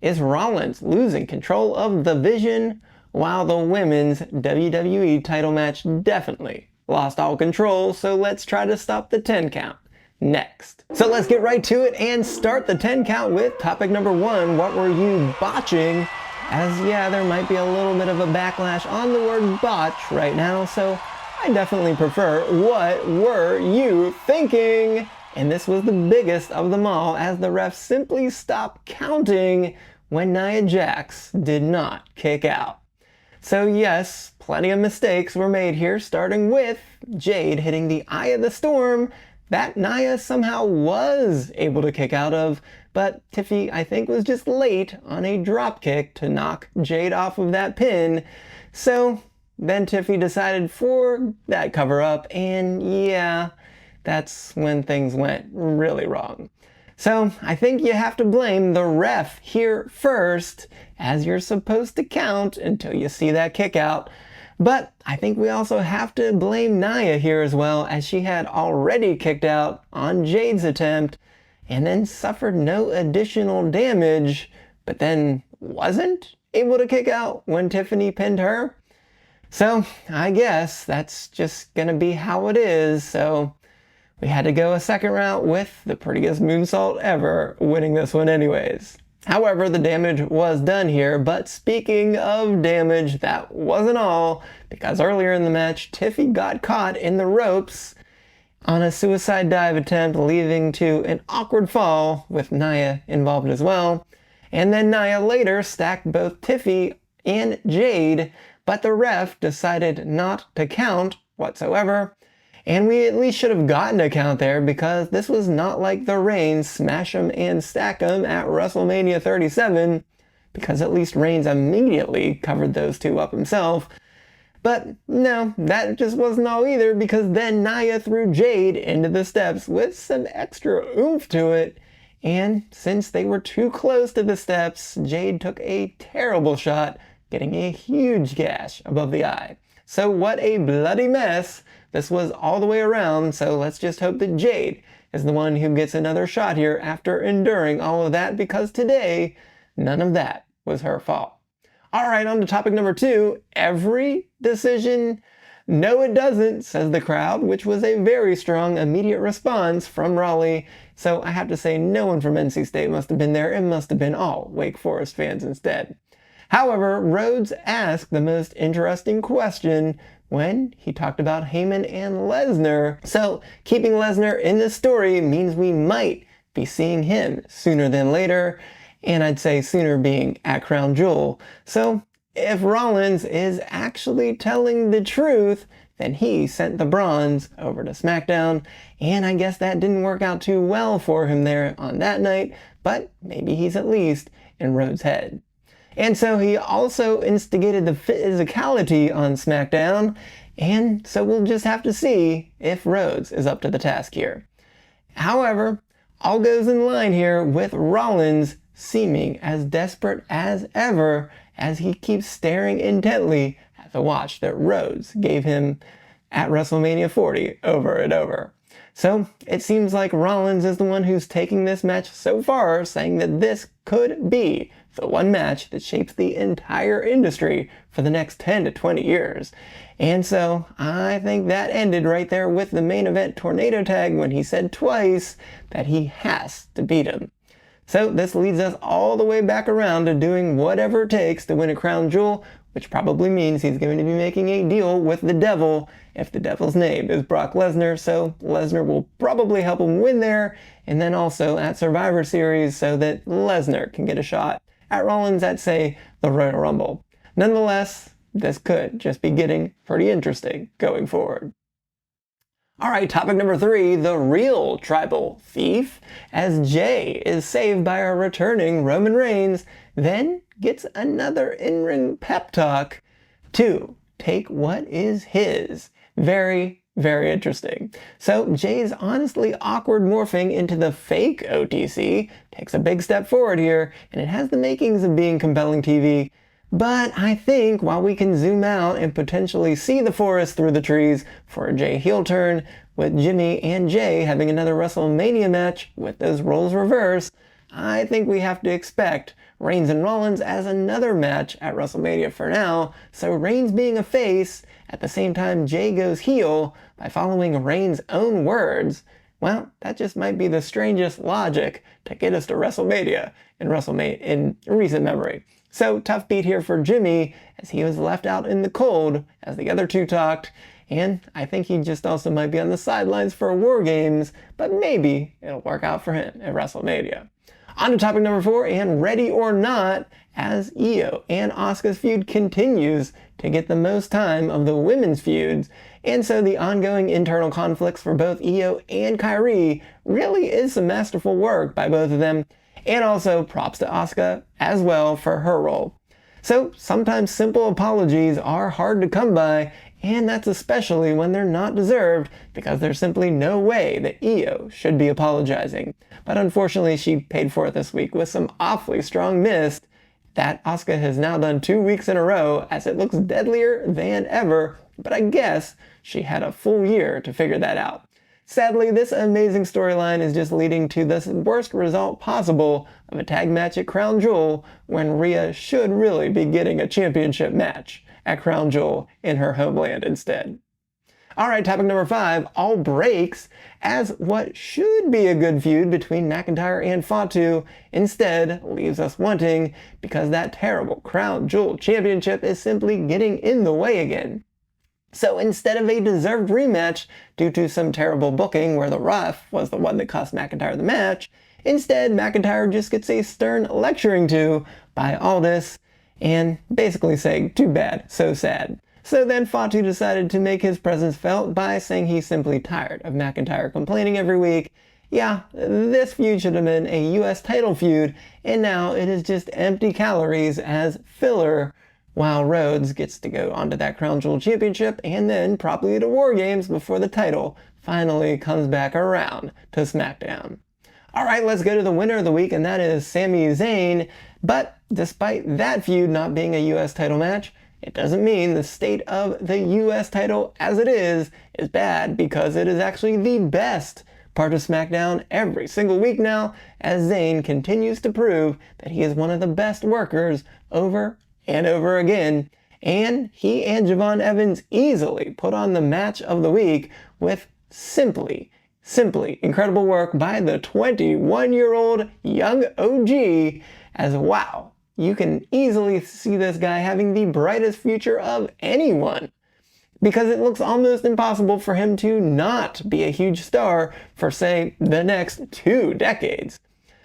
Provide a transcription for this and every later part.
Is Rollins losing control of the Vision? While the women's WWE title match definitely lost all control, so let's try to stop the 10 count next. So let's get right to it and start the 10 count with topic number 1. What were you botching? As yeah, there might be a little bit of a backlash on the word botch right now, so I definitely prefer what were you thinking? And this was the biggest of them all, as the refs simply stopped counting when Nia Jax did not kick out. So yes, plenty of mistakes were made here, starting with Jade hitting the Eye of the Storm that Nia somehow was able to kick out of, but Tiffy, I think, was just late on a drop kick to knock Jade off of that pin. So then Tiffy decided for that cover up, and yeah, that's when things went really wrong. So I think you have to blame the ref here first, as you're supposed to count until you see that kick out. But I think we also have to blame Nia here as well, as she had already kicked out on Jade's attempt and then suffered no additional damage, but then wasn't able to kick out when Tiffany pinned her. So I guess that's just gonna be how it is. So we had to go a second route with the prettiest moonsault ever, winning this one anyways. However, the damage was done here, but speaking of damage, that wasn't all, because earlier in the match, Tiffy got caught in the ropes on a suicide dive attempt, leading to an awkward fall with Nia involved as well. And then Nia later stacked both Tiffy and Jade, but the ref decided not to count whatsoever. And we at least should have gotten a count there, because this was not like the Reigns smash 'em and stack 'em at WrestleMania 37, because at least Reigns immediately covered those two up himself. But no, that just wasn't all either, because then Nia threw Jade into the steps with some extra oomph to it, and since they were too close to the steps, Jade took a terrible shot, getting a huge gash above the eye. So what a bloody mess this was all the way around, so let's just hope that Jade is the one who gets another shot here after enduring all of that, because today, none of that was her fault. Alright, on to topic number 2. Every decision? No, it doesn't, says the crowd, which was a very strong immediate response from Raleigh. So I have to say, no one from NC State must have been there. It must have been all Wake Forest fans instead. However, Rhodes asked the most interesting question when he talked about Heyman and Lesnar. So keeping Lesnar in this story means we might be seeing him sooner than later, and I'd say sooner being at Crown Jewel. So if Rollins is actually telling the truth, then he sent the bronze over to SmackDown, and I guess that didn't work out too well for him there on that night, but maybe he's at least in Rhodes' head. And so he also instigated the physicality on SmackDown, and so we'll just have to see if Rhodes is up to the task here. However, all goes in line here with Rollins seeming as desperate as ever as he keeps staring intently at the watch that Rhodes gave him at WrestleMania 40 over and over. So it seems like Rollins is the one who's taking this match so far, saying that this could be the one match that shapes the entire industry for the next 10 to 20 years. And so I think that ended right there with the main event tornado tag, when he said twice that he has to beat him. So this leads us all the way back around to doing whatever it takes to win a crown jewel, which probably means he's going to be making a deal with the devil, if the devil's name is Brock Lesnar. So Lesnar will probably help him win there, and then also at Survivor Series, so that Lesnar can get a shot at Rollins at, say, the Royal Rumble. Nonetheless, this could just be getting pretty interesting going forward. Alright, topic number 3, the real tribal thief, as Jay is saved by our returning Roman Reigns, then gets another in-ring pep talk to take what is his. Very, very interesting. So Jay's honestly awkward morphing into the fake OTC takes a big step forward here, and it has the makings of being compelling TV. But I think while we can zoom out and potentially see the forest through the trees for a Jay heel turn, with Jimmy and Jay having another WrestleMania match with those roles reversed, I think we have to expect Reigns and Rollins as another match at WrestleMania for now, so Reigns being a face, at the same time Jay goes heel by following Reigns' own words, well, that just might be the strangest logic to get us to WrestleMania in recent memory. So tough beat here for Jimmy as he was left out in the cold as the other two talked, and I think he just also might be on the sidelines for War Games, but maybe it'll work out for him at WrestleMania. On to topic number 4, and Ready or Not, as Io and Asuka's feud continues to get the most time of the women's feuds, and so the ongoing internal conflicts for both Io and Kairi really is some masterful work by both of them, and also props to Asuka as well for her role. So sometimes simple apologies are hard to come by, and that's especially when they're not deserved, because there's simply no way that Io should be apologizing. But unfortunately she paid for it this week with some awfully strong mist that Asuka has now done 2 weeks in a row, as it looks deadlier than ever, but I guess she had a full year to figure that out. Sadly, this amazing storyline is just leading to the worst result possible of a tag match at Crown Jewel, when Rhea should really be getting a championship match at Crown Jewel in her homeland instead. Alright, topic number 5, all breaks as what should be a good feud between McIntyre and Fatu instead leaves us wanting, because that terrible Crown Jewel championship is simply getting in the way again. So instead of a deserved rematch due to some terrible booking where the ref was the one that cost McIntyre the match, instead McIntyre just gets a stern lecturing to by Aldis and basically saying, too bad, so sad. So then Fatu decided to make his presence felt by saying he's simply tired of McIntyre complaining every week. Yeah, this feud should have been a US title feud, and now it is just empty calories as filler, while Rhodes gets to go onto that Crown Jewel Championship and then probably to War Games before the title finally comes back around to SmackDown. Alright, let's go to the winner of the week, and that is Sami Zayn. But despite that feud not being a US title match, it doesn't mean the state of the US title as it is bad, because it is actually the best part of SmackDown every single week now, as Zayn continues to prove that he is one of the best workers over and over again, and he and Javon Evans easily put on the match of the week with simply incredible work by the 21-year-old young OG, as wow, you can easily see this guy having the brightest future of anyone, because it looks almost impossible for him to not be a huge star for, say, the next 2 decades.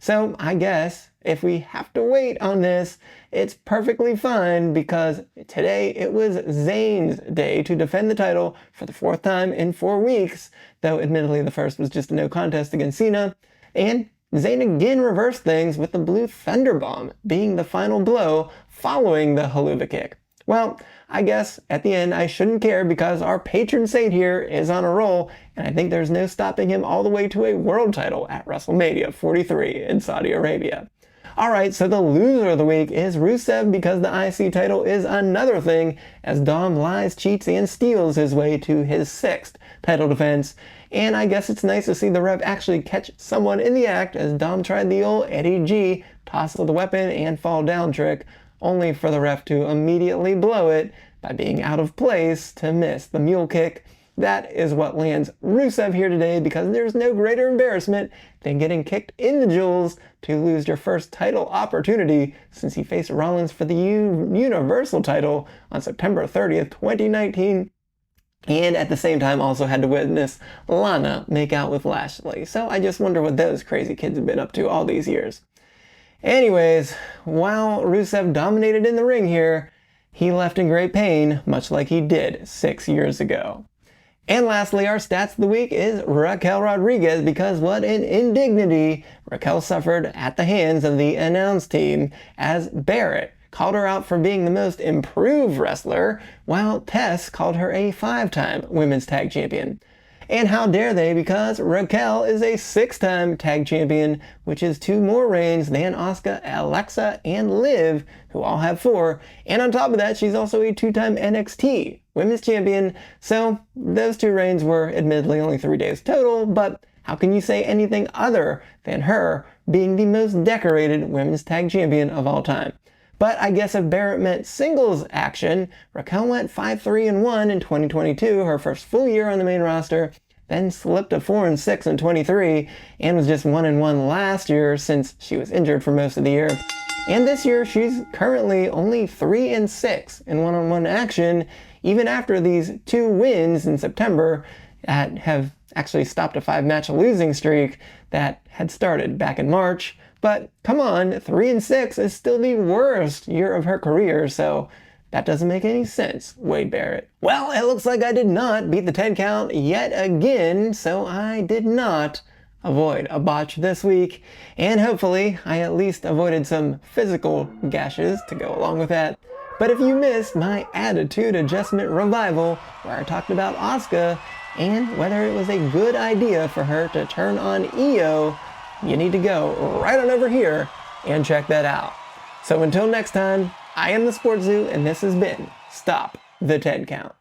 So I guess if we have to wait on this, it's perfectly fine, because today it was Zayn's day to defend the title for the 4th time in 4 weeks, though admittedly the first was just a no contest against Cena, and Zayn again reversed things with the Blue Thunderbomb being the final blow following the Helluva Kick. Well, I guess at the end I shouldn't care, because our patron saint here is on a roll, and I think there's no stopping him all the way to a world title at WrestleMania 43 in Saudi Arabia. Alright, so the loser of the week is Rusev, because the IC title is another thing, as Dom lies, cheats, and steals his way to his 6th title defense. And I guess it's nice to see the ref actually catch someone in the act, as Dom tried the old Eddie G toss of the weapon and fall down trick, only for the ref to immediately blow it by being out of place to miss the mule kick. That is what lands Rusev here today, because there's no greater embarrassment than getting kicked in the jewels to lose your first title opportunity since he faced Rollins for the Universal title on September 30th, 2019. And at the same time also had to witness Lana make out with Lashley. So I just wonder what those crazy kids have been up to all these years. Anyways, while Rusev dominated in the ring here, he left in great pain, much like he did 6 years ago. And lastly, our stats of the week is Raquel Rodriguez, because what an indignity Raquel suffered at the hands of the announce team, as Barrett called her out for being the most improved wrestler, while Tess called her a 5-time women's tag champion. And how dare they, because Raquel is a 6-time tag champion, which is 2 more reigns than Asuka, Alexa, and Liv, who all have 4. And on top of that, she's also a 2-time NXT women's champion. So those 2 reigns were admittedly only 3 days total, but how can you say anything other than her being the most decorated women's tag champion of all time. But I guess if Barrett meant singles action, Raquel went 5-3-1 in 2022, her first full year on the main roster, then slipped to 4-6 in 23, and was just 1-1 last year since she was injured for most of the year. And this year, she's currently only 3-6 in one-on-one action, even after these 2 wins in September that have actually stopped a 5-match losing streak that had started back in March. But come on, 3-6 is still the worst year of her career, so that doesn't make any sense, Wade Barrett. Well, it looks like I did not beat the 10 count yet again, so I did not avoid a botch this week, and hopefully I at least avoided some physical gashes to go along with that. But if you missed my attitude adjustment revival, where I talked about Asuka and whether it was a good idea for her to turn on Io, you need to go right on over here and check that out. So until next time, I am the SportsZu, and this has been Stop the 10 Count.